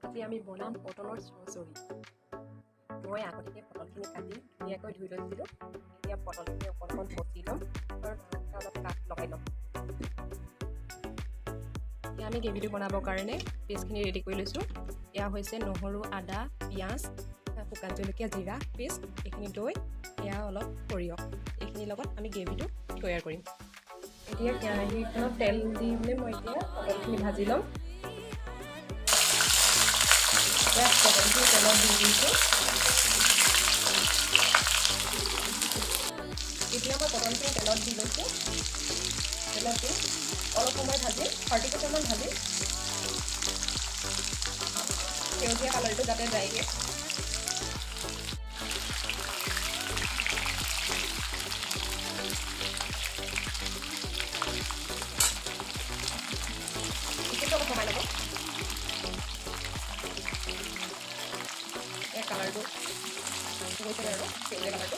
আজি আমি বনাম পটলৰ চৰচৰি। মই আগতীয়াকৈ পটলখিনি কাটি ধুনীয়াকৈ ধুই লৈছিলোঁ। এতিয়া পটলখিনি অকণমান পচি ল'ম আৰু অলপ কাট লগাই ল'ম। এতিয়া আমি গ্ৰেভিটো বনাবৰ কাৰণে পেষ্টখিনি ৰেডি কৰি লৈছোঁ। এয়া হৈছে নহৰু, আদা, পিঁয়াজ, শুকান জলকীয়া, জিৰা পেষ্ট, এইখিনি দৈ, এয়া অলপ সৰিয়হ। এইখিনিৰ লগত আমি গ্ৰেভিটো তৈয়াৰ কৰিম। এতিয়া কেৰাহীখনত তেল দি পিনে মই এতিয়া পটলখিনি ভাজি ল'ম। পটলখিনি তেলত দি দিছোঁ। এতিয়া মই পটলখিনি তেলত দি লৈছোঁ। তেলত দি অলপ সময় ভাজিম, 30% ভাজিম, সেউজীয়া কালাৰটো যাতে যায়গৈ। অলপ কমাই ল'ব। কালাৰটো গৈছে আৰু সেউজীয়া কালাৰটো।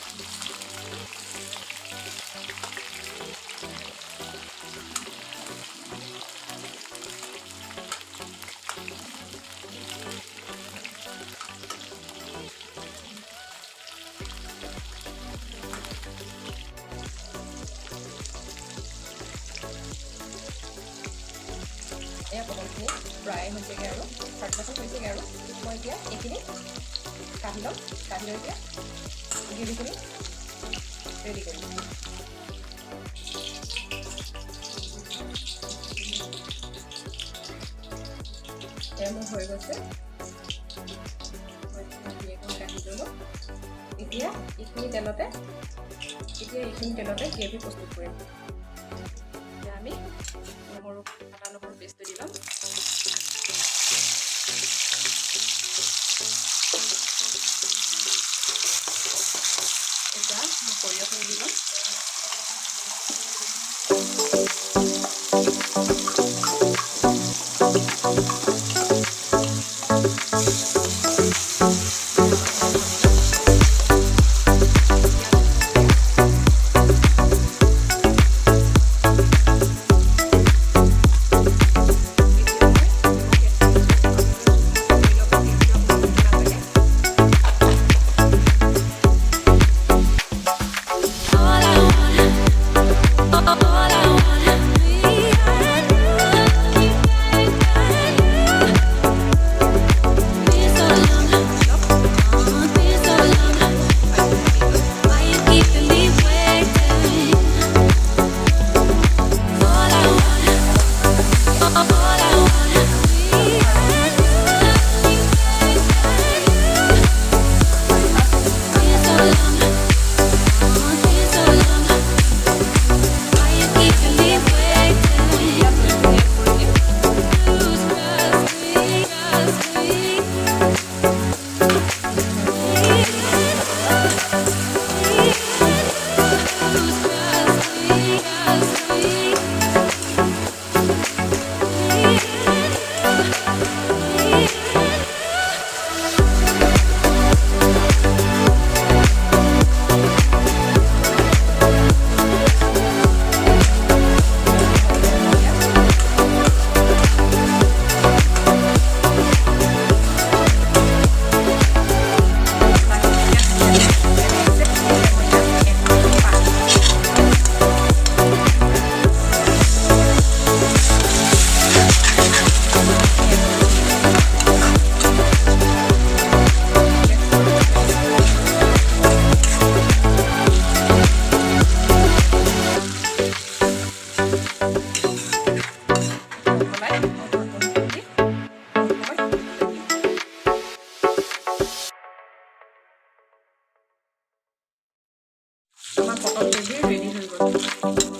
এয়া পটলখিনি ফ্ৰাই হৈছেগৈ আৰু 30% হৈছেগৈ আৰু মই এতিয়া এইখিনি কাঢ়ি ল'ম। কাঢ়ি লৈ এতিয়া গ্ৰেভিখিনি ৰেডি কৰিম। এয়া মোৰ হৈ গৈছে, কাঢ়ি ল'লোঁ। এতিয়া এইখিনি তেলতে গ্ৰেভি প্ৰস্তুত কৰিম। এতিয়া আমি আদা নহৰু পেষ্টটো দি ল'ম। এতিয়া সৰিয়হখিনি দি ল'ম। আমাৰ পটল গ্ৰেভি ৰেডি হৈ গ'ল।